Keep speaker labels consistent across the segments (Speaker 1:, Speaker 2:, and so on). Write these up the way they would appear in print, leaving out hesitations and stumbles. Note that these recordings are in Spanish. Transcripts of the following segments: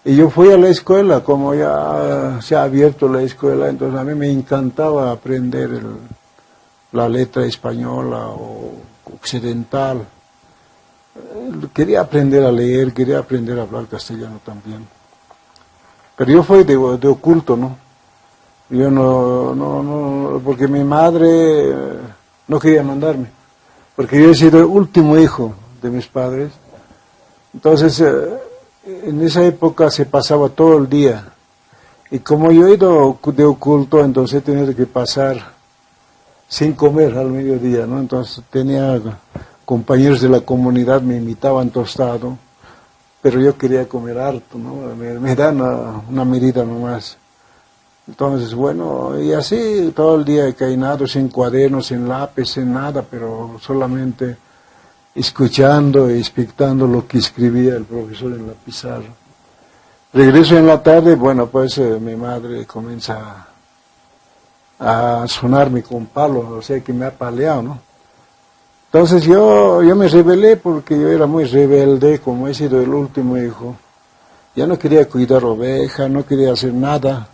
Speaker 1: Y yo fui a la escuela, como ya se ha abierto la escuela, entonces a mí me encantaba aprender la letra española o occidental. Quería aprender a leer, quería aprender a hablar castellano también. Pero yo fui de oculto, ¿no? Yo no, porque mi madre no quería mandarme, porque yo he sido el último hijo de mis padres. Entonces, en esa época se pasaba todo el día. Y como yo he ido de oculto, entonces he tenido que pasar sin comer al mediodía, ¿no? Entonces tenía compañeros de la comunidad, me invitaban tostado, pero yo quería comer harto, ¿no? Me dan una medida nomás. Entonces, bueno, y así todo el día he cainado, sin cuadernos, sin lápiz, sin nada, pero solamente escuchando y expectando lo que escribía el profesor en la pizarra. Regreso en la tarde, bueno, pues mi madre comienza a sonarme con palo, o sea que me ha paleado, ¿no? Entonces yo me rebelé porque yo era muy rebelde, como he sido el último hijo. Ya no quería cuidar ovejas, no quería hacer nada.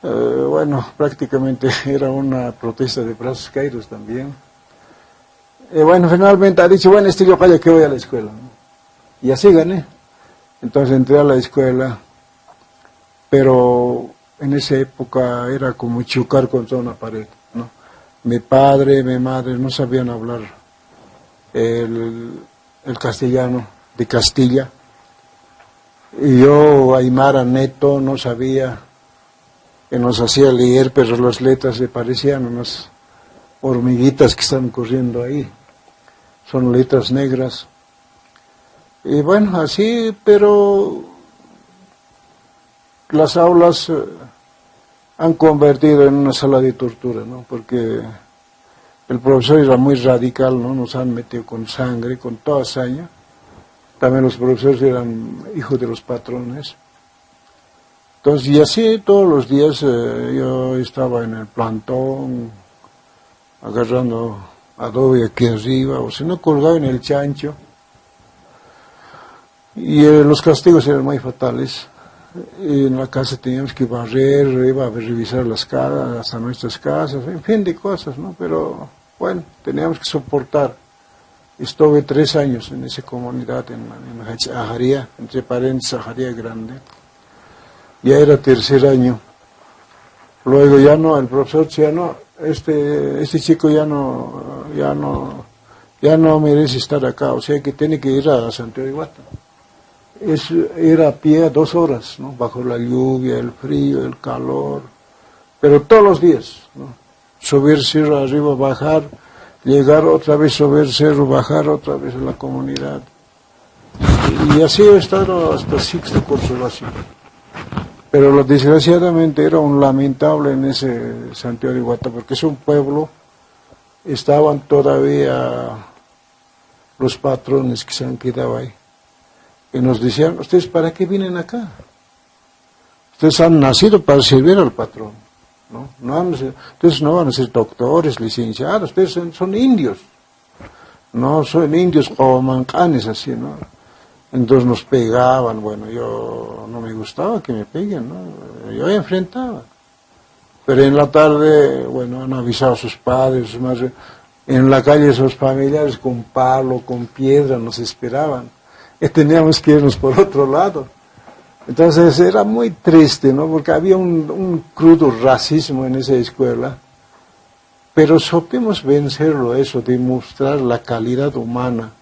Speaker 1: Bueno, prácticamente era una protesta de brazos caídos también. Bueno, finalmente ha dicho, bueno, yo vaya que voy a la escuela, ¿no? Y así gané. Entonces entré a la escuela, pero en esa época era como chocar contra una pared, ¿no? Mi padre, mi madre no sabían hablar el castellano de Castilla. Y yo, aymara neto, no sabía, que nos hacía leer, pero las letras le parecían unas hormiguitas que están corriendo ahí. Son letras negras. Y bueno, así, pero las aulas han convertido en una sala de tortura, ¿no? Porque el profesor era muy radical, ¿no? Nos han metido con sangre, con toda hazaña. También los profesores eran hijos de los patrones. Entonces, y así todos los días yo estaba en el plantón, agarrando adobe aquí arriba, o si no, colgado en el chancho. Y los castigos eran muy fatales. Y en la casa teníamos que barrer, iba a revisar las casas, hasta nuestras casas, en fin de cosas, ¿no? Pero bueno, teníamos que soportar. Estuve 3 años en esa comunidad, en Ajaría, entre paréntesis, Ajaría Grande. Ya era 3er año. Luego ya no, el profesor ya no, este chico ya no merece estar acá, o sea que tiene que ir a Santiago de Guata. Era a pie 2 horas, ¿no? Bajo la lluvia, el frío, el calor, pero todos los días, ¿no? Subir cerro arriba, bajar, llegar otra vez, subir cerro, bajar otra vez a la comunidad. Y así he estado hasta 6º curso básico. Pero desgraciadamente era un lamentable en ese Santiago de Guata, porque es un pueblo, estaban todavía los patrones que se han quedado ahí. Y nos decían, ¿ustedes para qué vienen acá? Ustedes han nacido para servir al patrón, ¿no? Ustedes no van a ser doctores, licenciados, ustedes son indios. No son indios como mancanes así, ¿no? Entonces nos pegaban, bueno, yo no me gustaba que me peguen, ¿no? Yo enfrentaba. Pero en la tarde, bueno, han avisado a sus padres, sus madres, en la calle sus familiares con palo, con piedra nos esperaban. Y teníamos que irnos por otro lado. Entonces era muy triste, ¿no? Porque había un crudo racismo en esa escuela, pero supimos vencerlo, eso, demostrar la calidad humana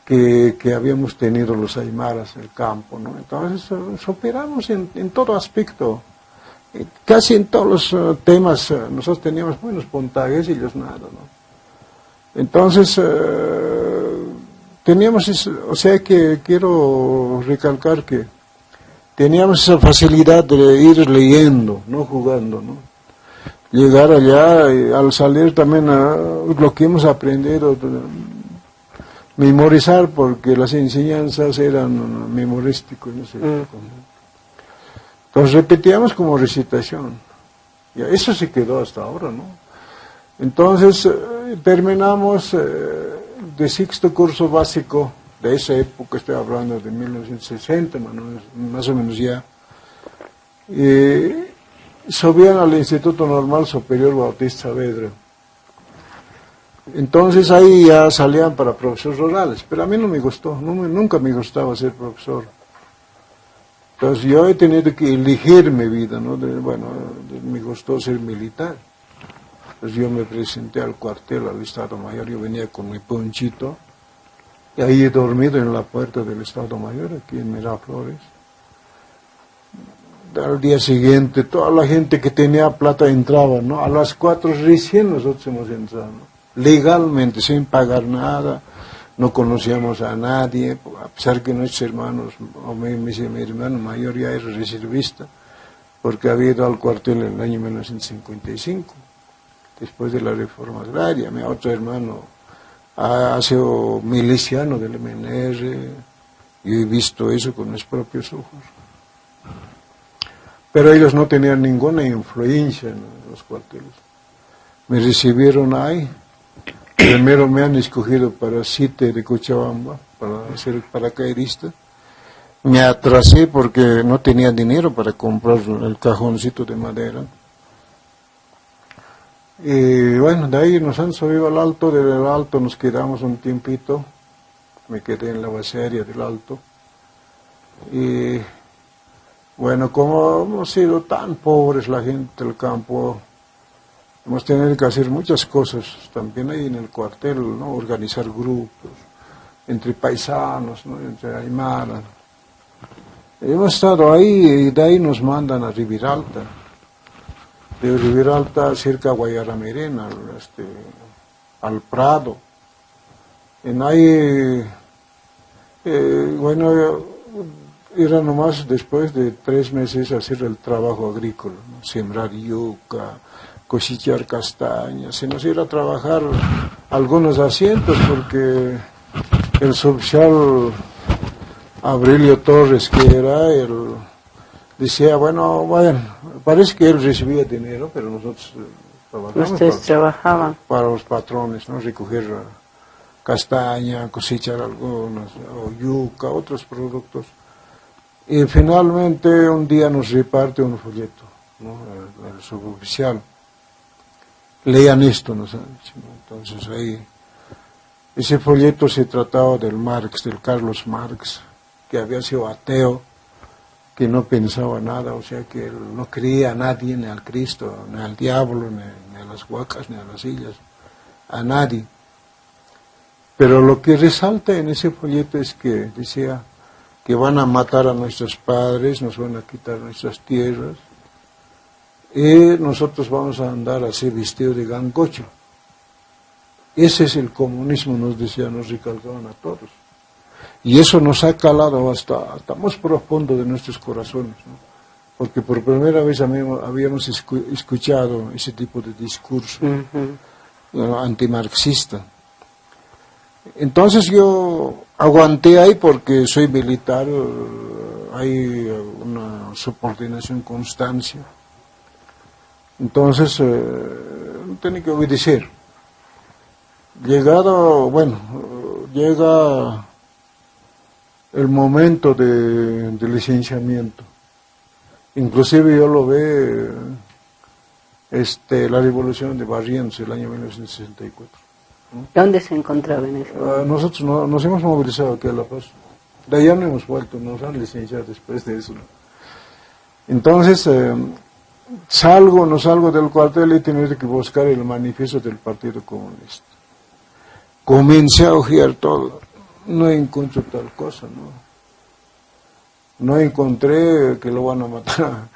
Speaker 1: que habíamos tenido los aymaras del campo, ¿no? Entonces superamos en todo aspecto, casi en todos los temas, nosotros teníamos buenos puntajes y ellos nada, ¿no? Entonces teníamos, o sea que quiero recalcar que teníamos esa facilidad de ir leyendo, no jugando, ¿no? Llegar allá y al salir también lo que hemos aprendido, memorizar, porque las enseñanzas eran memorísticas, no sé. Entonces repetíamos como recitación. Y eso se quedó hasta ahora, ¿no? Entonces terminamos de 6º curso básico de esa época, estoy hablando de 1960, más o menos ya, subían al Instituto Normal Superior Bautista Saavedra. Entonces ahí ya salían para profesores rurales, pero a mí no me gustó, nunca me gustaba ser profesor. Entonces yo he tenido que elegir mi vida, ¿no? Me gustó ser militar. Entonces yo me presenté al cuartel, al Estado Mayor, yo venía con mi ponchito, y ahí he dormido en la puerta del Estado Mayor, aquí en Miraflores. Al día siguiente, toda la gente que tenía plata entraba, ¿no? A las 4 recién nosotros hemos entrado, ¿no? Legalmente, sin pagar nada, no conocíamos a nadie, a pesar que nuestros hermanos, o mi hermano mayor ya era reservista, porque había ido al cuartel en el año 1955, después de la reforma agraria. Mi otro hermano ha sido miliciano del MNR, yo he visto eso con mis propios ojos. Pero ellos no tenían ninguna influencia en los cuarteles. Me recibieron ahí. Primero me han escogido para CITE de Cochabamba, para ser paracaidista. Me atrasé porque no tenía dinero para comprar el cajoncito de madera. Y bueno, de ahí nos han subido al Alto, del Alto nos quedamos un tiempito. Me quedé en la base aérea del Alto. Y bueno, como hemos sido tan pobres la gente del campo, hemos tenido que hacer muchas cosas, también ahí en el cuartel, ¿no? Organizar grupos, entre paisanos, ¿no? Entre aymaras. Hemos estado ahí y de ahí nos mandan a Riberalta. De Riberalta cerca a Guayaramirena, al Prado. En ahí, bueno, era nomás después de 3 meses hacer el trabajo agrícola, ¿no? Sembrar yuca, cosechar castañas, se nos iba a trabajar algunos asientos porque el suboficial Aurelio Torres, que era él, decía, bueno, parece que él recibía dinero, pero nosotros trabajamos.
Speaker 2: Ustedes trabajaban
Speaker 1: para los patrones, ¿no? Recoger castaña, cosechar algunos, o yuca, otros productos. Y finalmente un día nos reparte un folleto, ¿no? El suboficial. Lean esto, nos han dicho, ¿no? Entonces ahí, ese folleto se trataba del Marx, del Carlos Marx, que había sido ateo, que no pensaba nada, o sea que él no creía a nadie, ni al Cristo, ni al diablo, ni a las huacas, ni a las sillas, a nadie. Pero lo que resalta en ese folleto es que decía que van a matar a nuestros padres, nos van a quitar nuestras tierras, y nosotros vamos a andar así vestidos de gangocho. Ese es el comunismo, nos decían, nos recalcaban a todos. Y eso nos ha calado hasta más profundo de nuestros corazones, ¿no? Porque por primera vez habíamos escuchado ese tipo de discurso antimarxista. Entonces yo aguanté ahí porque soy militar, hay una subordinación constancia. Entonces, tenía que obedecer. Llega el momento de licenciamiento. Inclusive yo lo ve la revolución de Barrientos, el año 1964. ¿no?
Speaker 2: ¿Dónde se encontraba en ese momento?
Speaker 1: Nosotros nos hemos movilizado aquí a La Paz. De allá no hemos vuelto, nos han licenciado después de eso. Entonces, no salgo del cuartel y he tenido que buscar el manifiesto del Partido Comunista. Comencé a hojear todo, no encuentro tal cosa, no encontré que lo van a matar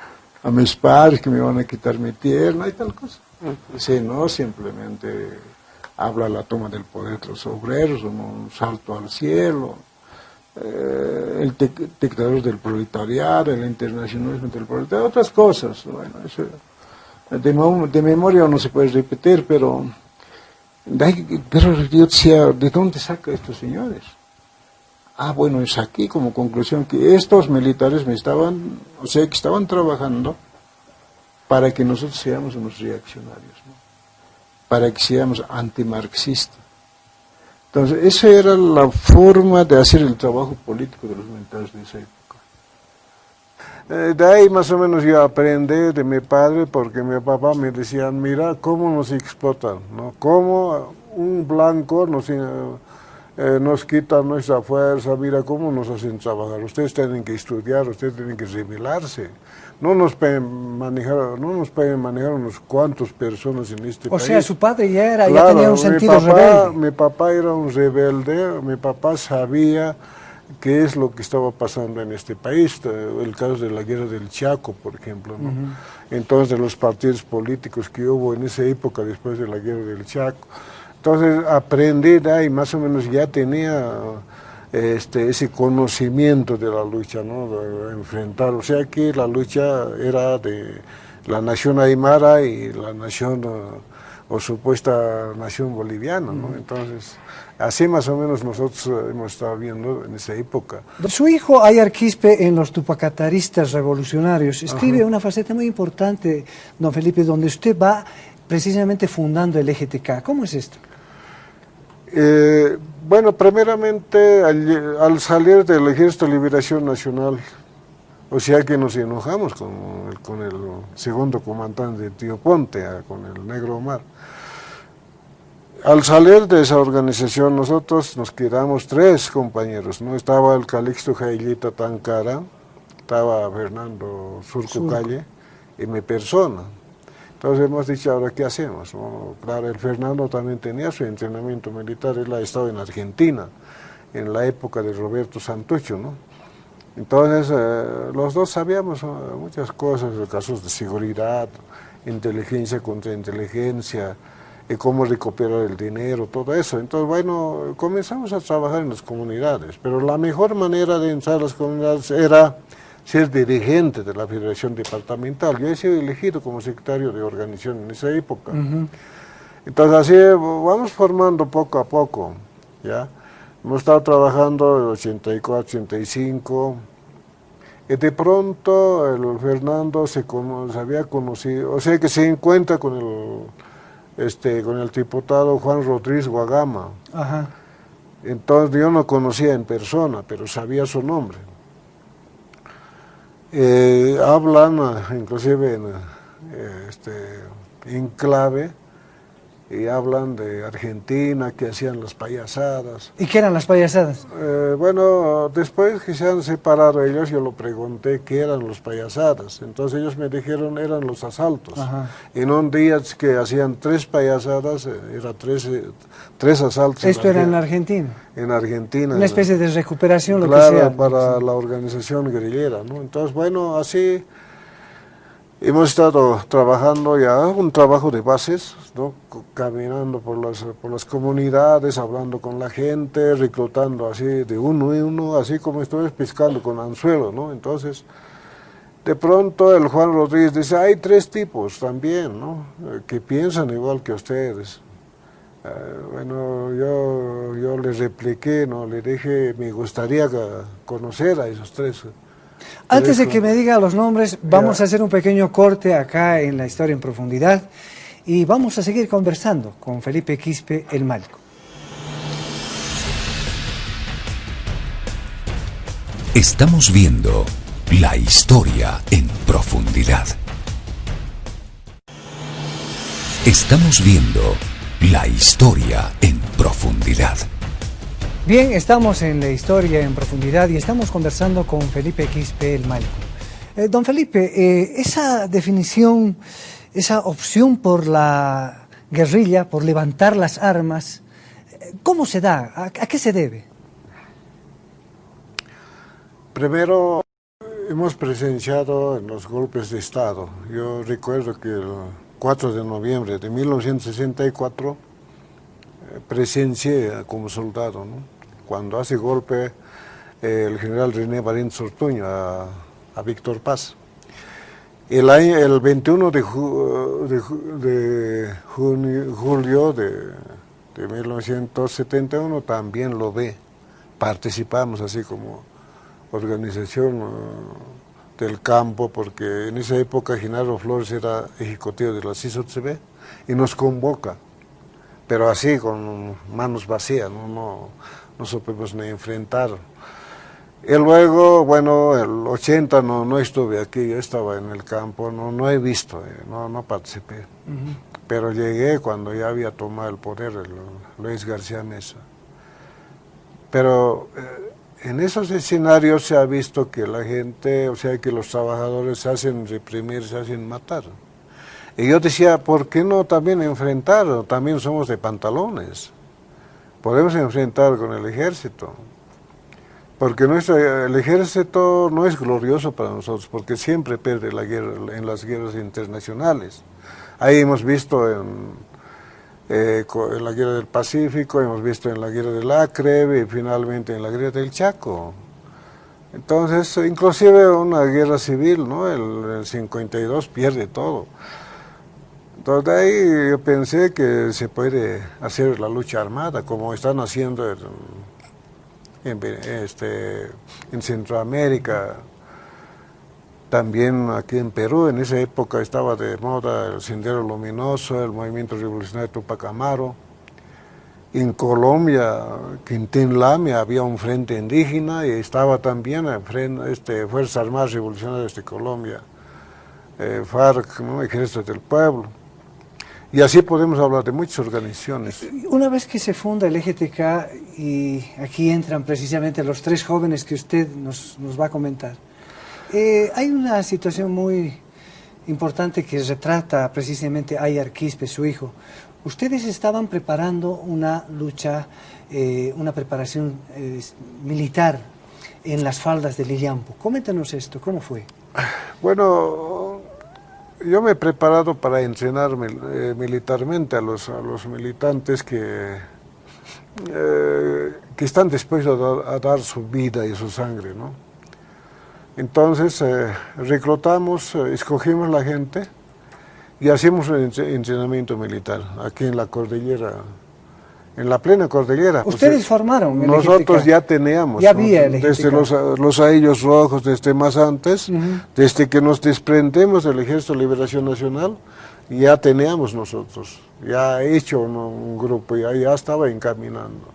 Speaker 1: a mis padres, que me van a quitar mi tierra, no hay tal cosa. Sí, no, simplemente habla la toma del poder de los obreros, un salto al cielo, el dictador del proletariado, el internacionalismo del proletariado, otras cosas. Bueno, eso, de memoria no se puede repetir, pero yo decía, ¿de dónde saca estos señores? Bueno, es aquí como conclusión que estos militares que estaban trabajando para que nosotros seamos unos reaccionarios, ¿no? Para que seamos antimarxistas. Entonces, esa era la forma de hacer el trabajo político de los militares de esa época. De ahí más o menos yo aprendí de mi padre, porque mi papá me decía, mira cómo nos explotan, ¿no? Cómo un blanco nos quita nuestra fuerza, mira cómo nos hacen trabajar. Ustedes tienen que estudiar, ustedes tienen que rebelarse. No nos pueden manejar unos cuantos personas en este país.
Speaker 3: O sea, su padre ya
Speaker 1: Claro,
Speaker 3: tenía un sentido rebelde.
Speaker 1: Mi papá era un rebelde, mi papá sabía qué es lo que estaba pasando en este país, el caso de la guerra del Chaco, por ejemplo, ¿no? Entonces, los partidos políticos que hubo en esa época después de la guerra del Chaco. Entonces, aprendí de ahí, más o menos ya tenía ese conocimiento de la lucha, ¿no? De enfrentar, o sea que la lucha era de la nación aymara y la nación o supuesta nación boliviana, ¿no? Entonces, así más o menos nosotros hemos estado viendo en esa época.
Speaker 3: Su hijo Ayar Quispe, en los Tupacataristas Revolucionarios, escribe una faceta muy importante, don Felipe, donde usted va precisamente fundando el EGTK. ¿Cómo es esto?
Speaker 1: Bueno, primeramente al salir del Ejército de Liberación Nacional, o sea que nos enojamos con el segundo comandante de Tío Ponte, con el Negro Omar. Al salir de esa organización nosotros nos quedamos 3 compañeros, ¿no? Estaba el Calixto Jailita Tancara, estaba Fernando Surco Calle y mi persona. Entonces hemos dicho, ahora qué hacemos, ¿no? Claro, el Fernando también tenía su entrenamiento militar, él ha estado en Argentina, en la época de Roberto Santucho, ¿no? Entonces los dos sabíamos muchas cosas, casos de seguridad, inteligencia contra inteligencia, y cómo recuperar el dinero, todo eso. Entonces, bueno, comenzamos a trabajar en las comunidades, pero la mejor manera de entrar a las comunidades era ser dirigente de la Federación Departamental. Yo he sido elegido como secretario de organización en esa época. Entonces, así vamos formando poco a poco, ¿ya? Hemos estado trabajando en 84, 85, y de pronto el Fernando se había conocido, o sea que se encuentra con el diputado Juan Rodríguez Guagama. Entonces yo no conocía en persona, pero sabía su nombre. Hablan inclusive en clave, y hablan de Argentina, que hacían las payasadas.
Speaker 3: ¿Y qué eran las payasadas?
Speaker 1: Bueno, después que se han separado ellos, yo lo pregunté qué eran las payasadas. Entonces ellos me dijeron eran los asaltos. En un día que hacían 3 payasadas, era 3 asaltos.
Speaker 3: ¿Esto era en la Argentina?
Speaker 1: En Argentina.
Speaker 3: Una especie de recuperación, lo
Speaker 1: claro,
Speaker 3: que sea.
Speaker 1: Para la organización guerrillera, ¿no? Entonces, bueno, así hemos estado trabajando ya, un trabajo de bases, ¿no? Caminando por las comunidades, hablando con la gente, reclutando así de uno en uno, así como estoy pescando con anzuelo, ¿no? Entonces, de pronto el Juan Rodríguez dice, hay 3 tipos también, ¿no? Que piensan igual que ustedes. Bueno, yo les repliqué, ¿no? Le dije, me gustaría conocer a esos 3.
Speaker 3: Antes de que me diga los nombres, vamos a hacer un pequeño corte acá en La Historia en Profundidad y vamos a seguir conversando con Felipe Quispe el Málico.
Speaker 4: Estamos viendo La Historia en Profundidad. Estamos viendo La Historia en Profundidad.
Speaker 3: Bien, estamos en La Historia en Profundidad y estamos conversando con Felipe Quispe el Málico. Don Felipe, esa definición, esa opción por la guerrilla, por levantar las armas, ¿cómo se da? ¿A qué se debe?
Speaker 1: Primero, hemos presenciado en los golpes de Estado. Yo recuerdo que el 4 de noviembre de 1964 presencié como soldado, ¿no? Cuando hace golpe el general René Barén Sortuño a Víctor Paz. El 21 de julio de 1971 también lo ve. Participamos así como organización del campo, porque en esa época Genaro Flores era ejecutivo de la CISOTCB y nos convoca pero así, con manos vacías, no supimos ni enfrentar. Y luego, bueno, el 80 no estuve aquí, yo estaba en el campo, no he visto, no participé. Pero llegué cuando ya había tomado el poder Luis García Meza. Pero en esos escenarios se ha visto que la gente, o sea, que los trabajadores se hacen reprimir, se hacen matar. Y yo decía, ¿por qué no también enfrentar? También somos de pantalones. Podemos enfrentar con el ejército. Porque el ejército no es glorioso para nosotros, porque siempre pierde la guerra en las guerras internacionales. Ahí hemos visto en la guerra del Pacífico, hemos visto en la guerra del Acre y finalmente en la guerra del Chaco. Entonces, inclusive una guerra civil, ¿no? El 52 pierde todo. Entonces, de ahí yo pensé que se puede hacer la lucha armada, como están haciendo en Centroamérica, también aquí en Perú. En esa época estaba de moda el Sendero Luminoso, el movimiento revolucionario Tupac Amaru. En Colombia, Quintín Lamia, había un frente indígena y estaba también Fuerzas Armadas Revolucionarias de Colombia, FARC, ¿no? Ejército del Pueblo. Y así podemos hablar de muchas organizaciones.
Speaker 3: Una vez que se funda el EGTK, y aquí entran precisamente los tres jóvenes que usted nos va a comentar, hay una situación muy importante que retrata precisamente Ayar Quispe, su hijo. Ustedes estaban preparando una lucha, una preparación militar en las faldas del Illampo. Coméntanos esto, ¿cómo fue?
Speaker 1: Bueno, yo me he preparado para entrenar militarmente a los militantes que están dispuestos a dar su vida y su sangre, ¿no? Entonces, reclutamos, escogimos la gente y hacemos un entrenamiento militar aquí en la cordillera, en la plena cordillera.
Speaker 3: ¿Ustedes formaron el
Speaker 1: Nosotros
Speaker 3: EGTK?
Speaker 1: ya teníamos,
Speaker 3: Ya había el
Speaker 1: desde
Speaker 3: EGTK.
Speaker 1: los Aillos Rojos, desde más antes, desde que nos desprendemos del Ejército de Liberación Nacional, ya teníamos nosotros, ya hecho un grupo, ya estaba encaminando.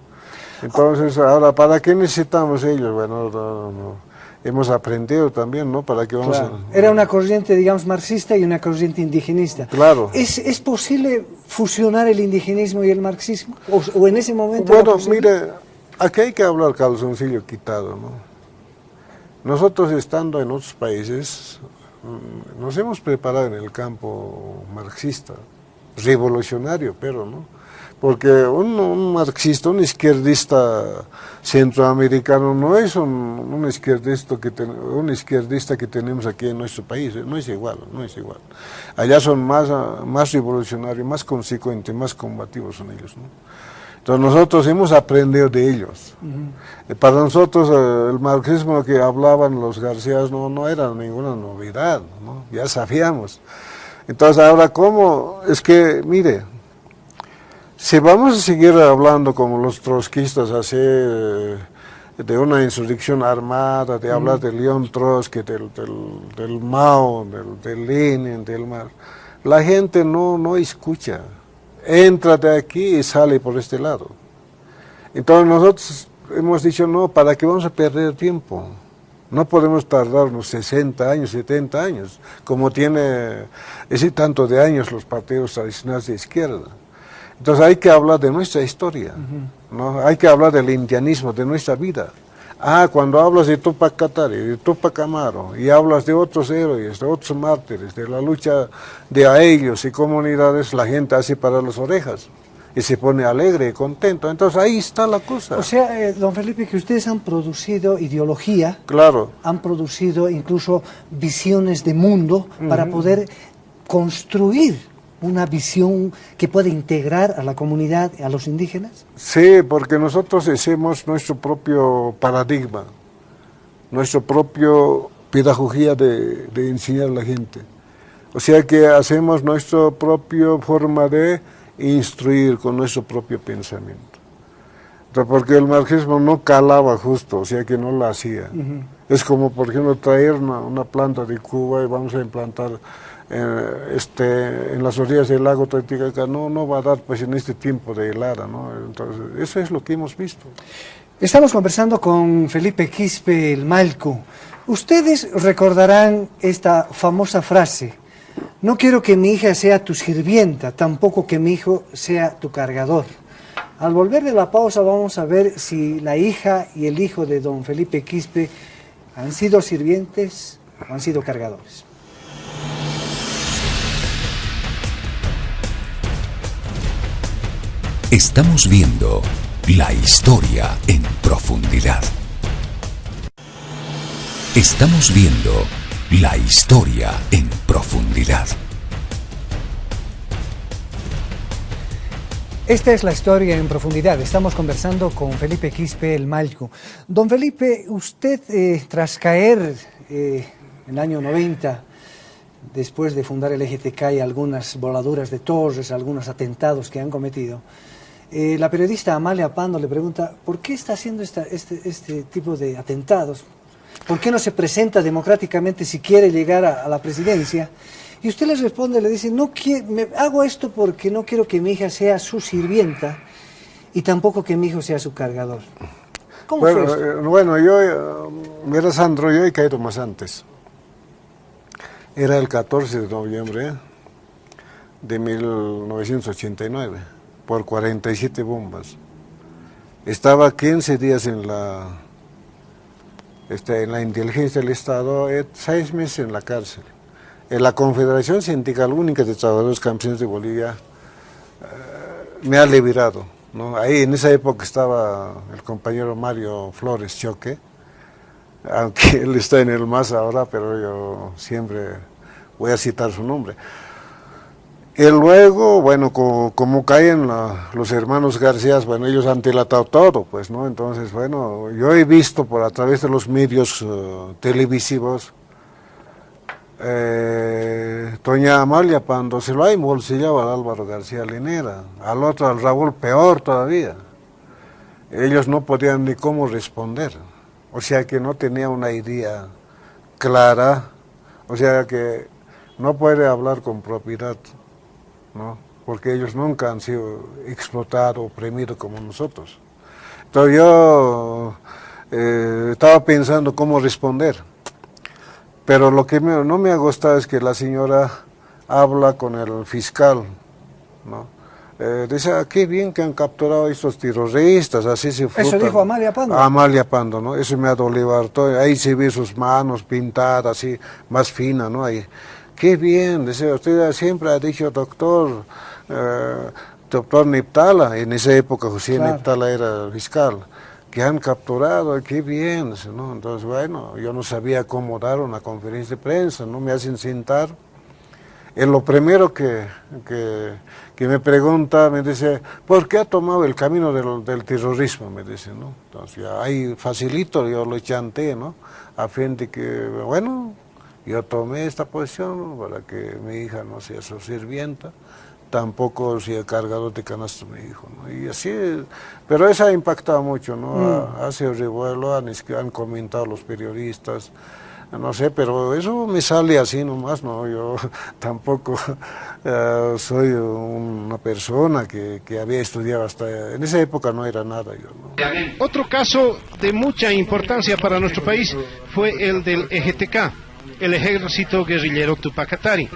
Speaker 1: Entonces, ahora, ¿para qué necesitamos ellos? Bueno, hemos aprendido también, ¿no? ¿Para qué vamos
Speaker 3: Claro. Era una corriente, digamos, marxista y una corriente indigenista.
Speaker 1: Claro.
Speaker 3: ¿Es posible fusionar el indigenismo y el marxismo? ¿O en ese momento?
Speaker 1: Bueno, mire, aquí hay que hablar calzoncillo quitado, ¿no? Nosotros estando en otros países, nos hemos preparado en el campo marxista, revolucionario, pero, ¿no? Porque un marxista, un izquierdista centroamericano no es un izquierdista que tenemos aquí en nuestro país, no es igual. Allá son más revolucionarios, más consecuentes, más combativos son ellos, ¿no? Entonces nosotros hemos aprendido de ellos. Para nosotros el marxismo que hablaban los Garcías no era ninguna novedad, ¿no? Ya sabíamos. Entonces ahora, ¿cómo? Es que, mire, si vamos a seguir hablando como los trotskistas, así, de una insurrección armada, de hablar de León Trotsky, del Mao, del Lenin, del Marx, la gente no escucha. Entra de aquí y sale por este lado. Entonces nosotros hemos dicho, no, ¿para qué vamos a perder tiempo? No podemos tardarnos 60 años, 70 años, como tiene ese tanto de años los partidos tradicionales de izquierda. Entonces hay que hablar de nuestra historia, ¿no? Hay que hablar del indianismo, de nuestra vida. Cuando hablas de Tupac Katari, de Tupac Amaru, y hablas de otros héroes, de otros mártires, de la lucha de ellos y comunidades, la gente hace para las orejas y se pone alegre y contento. Entonces ahí está la cosa.
Speaker 3: O sea, don Felipe, que ustedes han producido ideología,
Speaker 1: claro,
Speaker 3: han producido incluso visiones de mundo para poder construir una visión que puede integrar a la comunidad, a los indígenas.
Speaker 1: Sí, porque nosotros hacemos nuestro propio paradigma, nuestra propia pedagogía de enseñar a la gente. O sea que hacemos nuestra propia forma de instruir con nuestro propio pensamiento. Porque el marxismo no calaba justo, o sea que no lo hacía. Es como, por ejemplo, traer una planta de Cuba y vamos a implantar en las orillas del lago Titicaca no va a dar pues en este tiempo de helada, ¿no? Entonces, eso es lo que hemos visto.
Speaker 3: Estamos conversando con Felipe Quispe el Malcu. Ustedes recordarán esta famosa frase: no quiero que mi hija sea tu sirvienta, tampoco que mi hijo sea tu cargador. Al volver de la pausa vamos a ver si la hija y el hijo de don Felipe Quispe han sido sirvientes o han sido cargadores.
Speaker 4: Estamos viendo la historia en profundidad. Estamos viendo la historia en profundidad.
Speaker 3: Esta es la historia en profundidad. Estamos conversando con Felipe Quispe el Malcu. Don Felipe, usted tras caer en el año 90, después de fundar el EGTK y algunas voladuras de torres, algunos atentados que han cometido, la periodista Amalia Pando le pregunta: ¿por qué está haciendo este tipo de atentados? ¿Por qué no se presenta democráticamente si quiere llegar a la presidencia? Y usted le responde, le dice: no hago esto porque no quiero que mi hija sea su sirvienta y tampoco que mi hijo sea su cargador. ¿Cómo fue esto?
Speaker 1: Bueno, mira, Sandro, yo he caído más antes. Era el 14 de noviembre de 1989, por 47 bombas. Estaba 15 días en la inteligencia del Estado, 6 meses en la cárcel. En la Confederación Sindical Única de Trabajadores Campesinos de Bolivia me ha liberado, ¿no? Ahí en esa época estaba el compañero Mario Flores Choque, aunque él está en el MAS ahora, pero yo siempre voy a citar su nombre. Y luego, bueno, como caen los hermanos García, bueno, ellos han dilatado todo, pues, ¿no? Entonces, bueno, yo he visto a través de los medios televisivos, doña Amalia Pando se lo ha embolsillado al Álvaro García Linera, al otro, al Raúl, peor todavía. Ellos no podían ni cómo responder, o sea que no tenía una idea clara, o sea que no puede hablar con propiedad, ¿no? Porque ellos nunca han sido explotados, oprimidos como nosotros. Entonces yo estaba pensando cómo responder, pero lo que no me ha gustado es que la señora habla con el fiscal, ¿no? Dice: qué bien que han capturado a estos terroristas, así se frutan.
Speaker 3: Eso dijo Amalia Pando.
Speaker 1: Amalia Pando, ¿no? Eso me ha dolido harto. Ahí se ve sus manos pintadas, así, más finas, ¿no? Ahí. Qué bien, dice, usted siempre ha dicho doctor Niptala, en esa época José claro. Niptala era fiscal, que han capturado, qué bien, ¿no? Entonces, bueno, yo no sabía cómo dar una conferencia de prensa, ¿no? Me hacen sentar. Lo primero que me pregunta, me dice: ¿por qué ha tomado el camino del terrorismo? Me dice, ¿no? Entonces, ahí facilito, yo lo chanté, ¿no? A fin de que, bueno, yo tomé esta posición para que mi hija no sea su sirvienta, tampoco sea cargador de canasto mi hijo, ¿no? Y así, pero eso ha impactado mucho, ¿no? Hace revuelo, han comentado los periodistas, no sé, pero eso me sale así nomás, ¿no? Yo tampoco soy una persona que había estudiado hasta... En esa época no era nada yo, ¿no?
Speaker 5: Otro caso de mucha importancia para nuestro país fue el del EGTK, el Ejército Guerrillero Tupac Katari,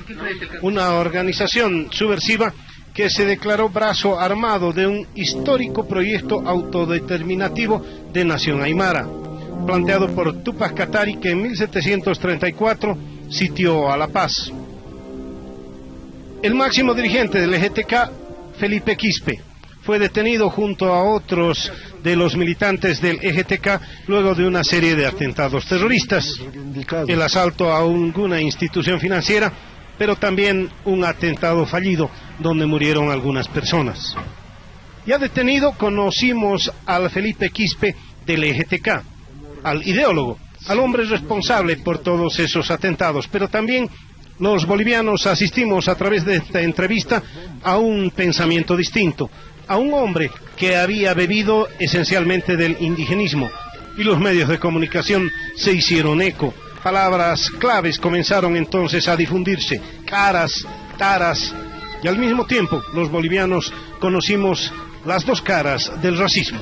Speaker 5: una organización subversiva que se declaró brazo armado de un histórico proyecto autodeterminativo de nación aymara, planteado por Tupac Katari, que en 1734 sitió a La Paz. El máximo dirigente del EGTK, Felipe Quispe, fue detenido junto a otros de los militantes del EGTK luego de una serie de atentados terroristas, el asalto a alguna institución financiera, pero también un atentado fallido donde murieron algunas personas. Ya detenido conocimos al Felipe Quispe del EGTK, al ideólogo, al hombre responsable por todos esos atentados, pero también los bolivianos asistimos a través de esta entrevista a un pensamiento distinto, a un hombre que había bebido esencialmente del indigenismo, y los medios de comunicación se hicieron eco. Palabras claves comenzaron entonces a difundirse: caras, taras, y al mismo tiempo los bolivianos conocimos las dos caras del racismo.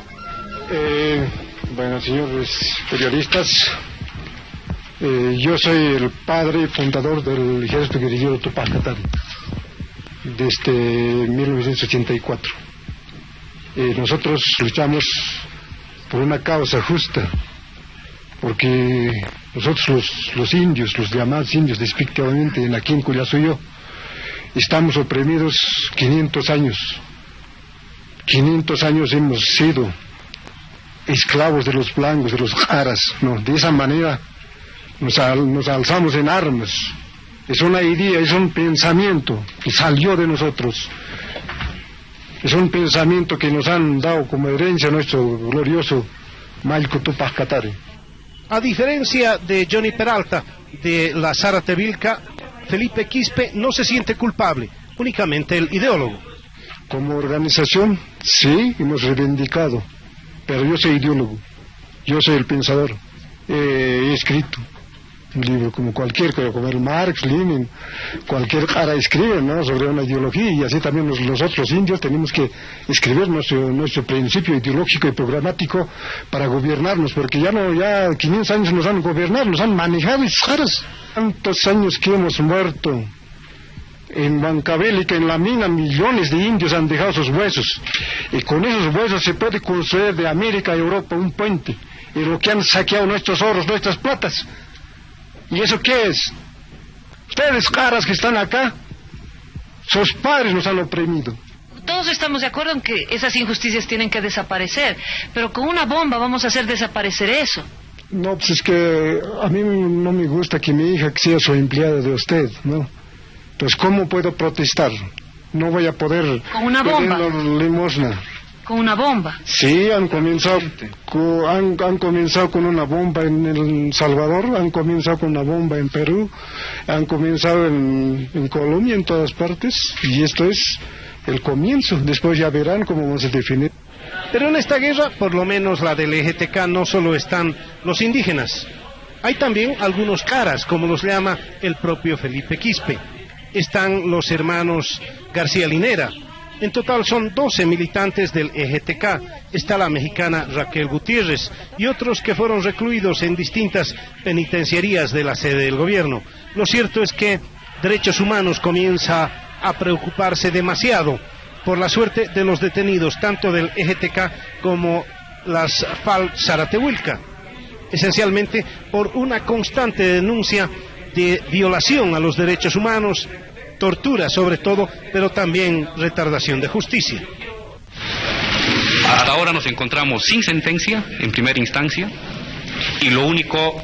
Speaker 1: Bueno, señores periodistas, yo soy el padre fundador del Ejército Guerrillero Tupac Katari desde 1984. Nosotros luchamos por una causa justa, porque nosotros los indios, los llamados indios despectivamente aquí en Collasuyo, estamos oprimidos 500 años. 500 años hemos sido esclavos de los blancos, de los jaras, ¿no? De esa manera nos alzamos en armas. Es una idea, es un pensamiento que salió de nosotros. Es un pensamiento que nos han dado como herencia nuestro glorioso Malco Tupac Katari.
Speaker 5: A diferencia de Johnny Peralta, de la Zárate Vilca, Felipe Quispe no se siente culpable, únicamente el ideólogo.
Speaker 1: Como organización, sí, hemos reivindicado, pero yo soy ideólogo, yo soy el pensador. He escrito un libro como cualquier, como el Marx, Lenin, cualquier cara escribe, ¿no?, sobre una ideología, y así también los otros indios tenemos que escribir nuestro principio ideológico y programático para gobernarnos, porque ya 500 años nos han gobernado, nos han manejado esas caras. Tantos años que hemos muerto. En Huancavelica, en la mina, millones de indios han dejado sus huesos, y con esos huesos se puede construir de América a Europa un puente, y lo que han saqueado nuestros oros, nuestras platas. ¿Y eso qué es? Ustedes, caras que están acá, sus padres nos han oprimido.
Speaker 6: Todos estamos de acuerdo en que esas injusticias tienen que desaparecer, pero con una bomba vamos a hacer desaparecer eso.
Speaker 1: No, pues es que a mí no me gusta que mi hija sea su empleada de usted, ¿no? Entonces, ¿cómo puedo protestar? No voy a poder...
Speaker 6: ¿Con una bomba?
Speaker 1: Limosna.
Speaker 6: ¿Con una bomba?
Speaker 1: Sí, han comenzado con una bomba en El Salvador, han comenzado con una bomba en Perú, han comenzado en Colombia, en todas partes, y esto es el comienzo. Después ya verán cómo vamos a definir.
Speaker 5: Pero en esta guerra, por lo menos la del EGTK, no solo están los indígenas. Hay también algunos caras, como los llama el propio Felipe Quispe. Están los hermanos García Linera. En total son 12 militantes del EGTK. Está la mexicana Raquel Gutiérrez y otros que fueron recluidos en distintas penitenciarías de la sede del gobierno. Lo cierto es que Derechos Humanos comienza a preocuparse demasiado por la suerte de los detenidos, tanto del EGTK como las FARC Zaratehuilca, esencialmente por una constante denuncia de violación a los derechos humanos, tortura sobre todo, pero también retardación de justicia.
Speaker 7: Hasta ahora nos encontramos sin sentencia en primera instancia, y lo único,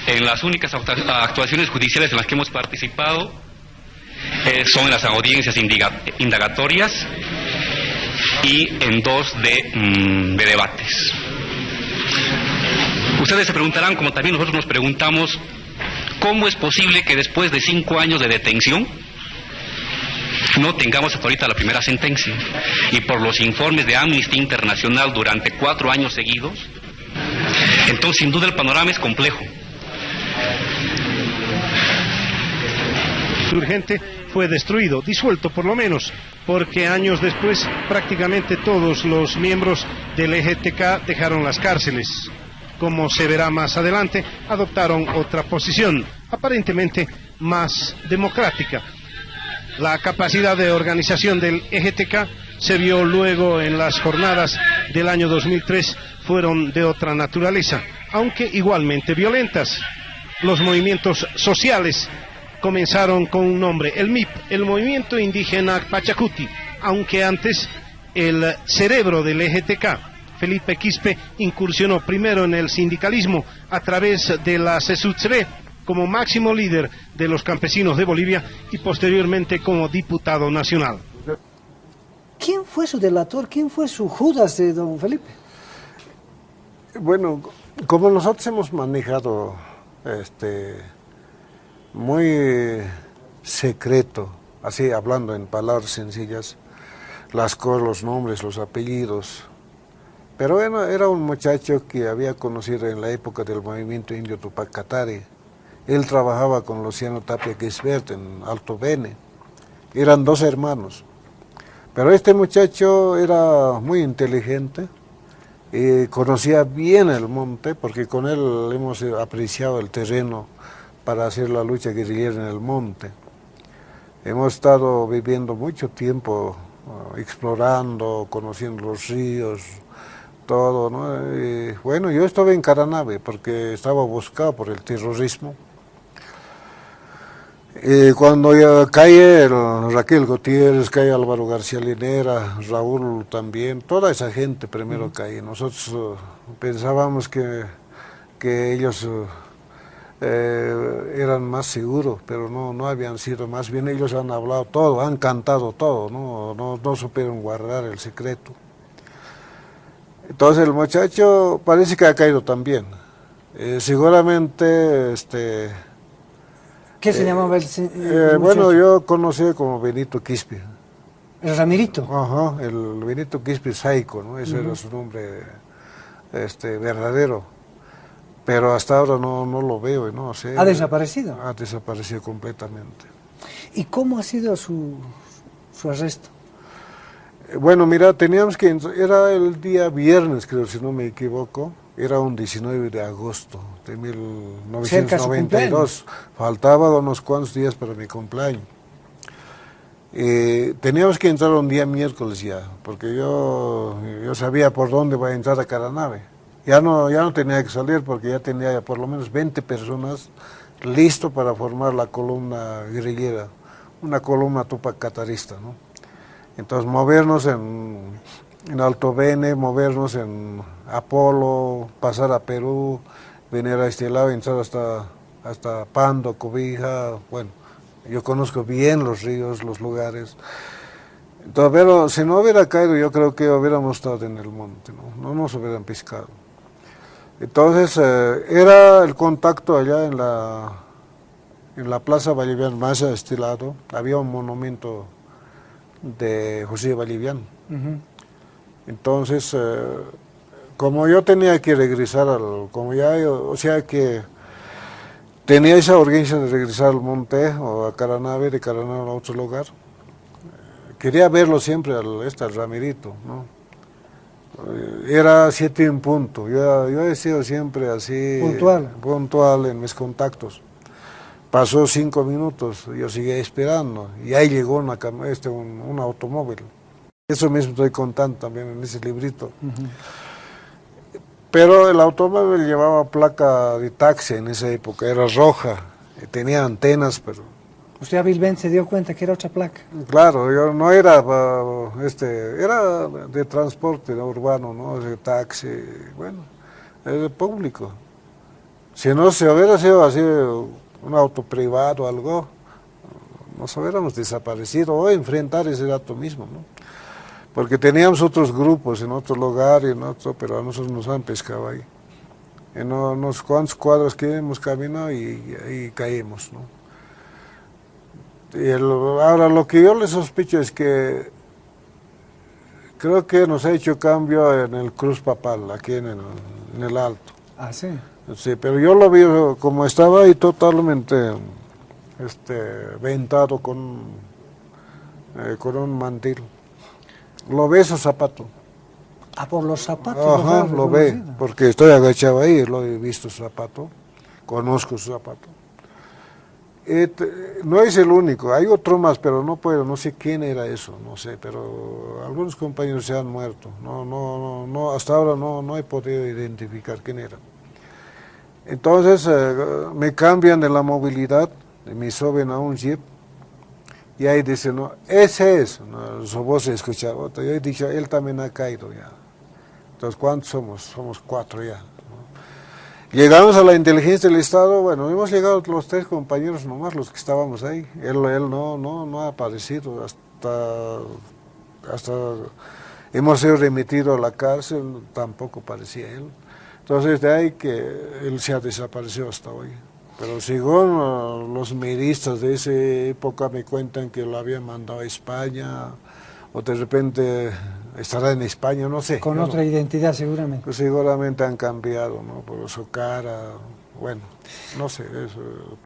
Speaker 7: en las únicas actuaciones judiciales en las que hemos participado son en las audiencias indagatorias y en 2 de debates. Ustedes se preguntarán, como también nosotros nos preguntamos, ¿cómo es posible que después de 5 años de detención no tengamos hasta ahorita la primera sentencia? Y por los informes de Amnistía Internacional durante 4 años seguidos, entonces sin duda el panorama es complejo.
Speaker 5: Urgente fue destruido, disuelto por lo menos, porque años después prácticamente todos los miembros del EGTK dejaron las cárceles. Como se verá más adelante, adoptaron otra posición, aparentemente más democrática. La capacidad de organización del EGTK se vio luego en las jornadas del año 2003, fueron de otra naturaleza, aunque igualmente violentas. Los movimientos sociales comenzaron con un nombre, el MIP, el Movimiento Indígena Pachacuti, aunque antes el cerebro del EGTK, Felipe Quispe, incursionó primero en el sindicalismo a través de la CESUTSB como máximo líder de los campesinos de Bolivia y posteriormente como diputado nacional.
Speaker 3: ¿Quién fue su delator? ¿Quién fue su Judas de don Felipe?
Speaker 1: Bueno, como nosotros hemos manejado muy secreto, así hablando en palabras sencillas, las cosas, los nombres, los apellidos. Pero bueno, era un muchacho que había conocido en la época del movimiento indio Tupac Katari, Él trabajaba con Luciano Tapia Gisbert en Alto Bene. Eran 2 hermanos. Pero este muchacho era muy inteligente y conocía bien el monte, porque con él hemos apreciado el terreno para hacer la lucha guerrillera en el monte. Hemos estado viviendo mucho tiempo explorando, conociendo los ríos, todo, ¿no? Y, bueno, yo estuve en Caranave porque estaba buscado por el terrorismo. Y cuando ya cae Raquel Gutiérrez, cae Álvaro García Linera, Raúl también, toda esa gente primero cae. Nosotros pensábamos que ellos eran más seguros, pero no habían sido, más bien ellos han hablado todo, han cantado todo, no supieron guardar el secreto. Entonces el muchacho parece que ha caído también. Seguramente
Speaker 3: ¿Qué se llamaba el
Speaker 1: bueno, yo conocí como Benito Quispe.
Speaker 3: ¿El Ramirito?
Speaker 1: Ajá, el Benito Quispe Saico, ¿no? Ese era su nombre verdadero. Pero hasta ahora no lo veo, no sé.
Speaker 3: ¿Ha desaparecido?
Speaker 1: Ha desaparecido completamente.
Speaker 3: ¿Y cómo ha sido su arresto?
Speaker 1: Bueno, mira, teníamos que... Era el día viernes, creo, si no me equivoco. Era un 19 de agosto de 1992. Faltaban unos cuantos días para mi cumpleaños. Teníamos que entrar un día miércoles ya, porque yo sabía por dónde va a entrar a Caranave. Ya no tenía que salir porque ya tenía por lo menos 20 personas listos para formar la columna guerrillera, una columna Tupac catarista, ¿no? Entonces movernos en Alto Bene, movernos en Apolo, pasar a Perú, venir a este lado, entrar hasta Pando, Cobija, bueno, yo conozco bien los ríos, los lugares. Entonces, pero si no hubiera caído, yo creo que hubiéramos estado en el monte, no nos hubieran pescado. Entonces, era el contacto allá en la Plaza Vallivian, más a este lado, había un monumento de José Vallivian. Entonces, como yo tenía que regresar o sea que tenía esa urgencia de regresar al monte o a Caranave, de Caranave a otro lugar, quería verlo siempre al Ramirito, ¿no? Era 7 en punto, yo he sido siempre así puntual en mis contactos. Pasó 5 minutos, yo seguía esperando y ahí llegó un automóvil. Eso mismo estoy contando también en ese librito. Pero el automóvil llevaba placa de taxi en esa época, era roja, tenía antenas, pero...
Speaker 3: ¿Usted hábilmente se dio cuenta que era otra placa?
Speaker 1: Claro, yo no era, era de transporte urbano, ¿no? De taxi, bueno, de público. Si no se hubiera sido así un auto privado o algo, nos hubiéramos desaparecido o enfrentar ese dato mismo, ¿no? Porque teníamos otros grupos en otro lugar, pero a nosotros nos han pescado ahí. En unos cuantos cuadros que hemos caminado y caímos, ¿no? Ahora, lo que yo le sospecho es que creo que nos ha hecho cambio en el Cruz Papal, aquí en el Alto.
Speaker 3: Ah, sí.
Speaker 1: Sí, pero yo lo vi como estaba ahí totalmente ventado con un mantil. Lo ve su zapato.
Speaker 3: Ah, por los zapatos.
Speaker 1: Ajá, lo ve, porque estoy agachado ahí, lo he visto su zapato, conozco su zapato. No es el único, hay otro más, pero no sé quién era eso, no sé, pero algunos compañeros se han muerto, hasta ahora no he podido identificar quién era. Entonces me cambian de la movilidad, me suben a un jeep, y ahí dicen, no, ese es, no, su voz se escuchaba, yo he dicho, él también ha caído ya. Entonces, ¿cuántos somos? Somos 4 ya. Llegamos a la inteligencia del Estado, bueno, hemos llegado los 3 compañeros nomás, los que estábamos ahí. Él no ha aparecido, hasta hemos sido remitidos a la cárcel, tampoco parecía él. Entonces, de ahí que él se ha desaparecido hasta hoy. Pero según los miristas de esa época me cuentan que lo habían mandado a España, o de repente estará en España, no sé.
Speaker 3: Con otra identidad seguramente.
Speaker 1: Pues seguramente han cambiado, ¿no? Por su cara, bueno, no sé, eso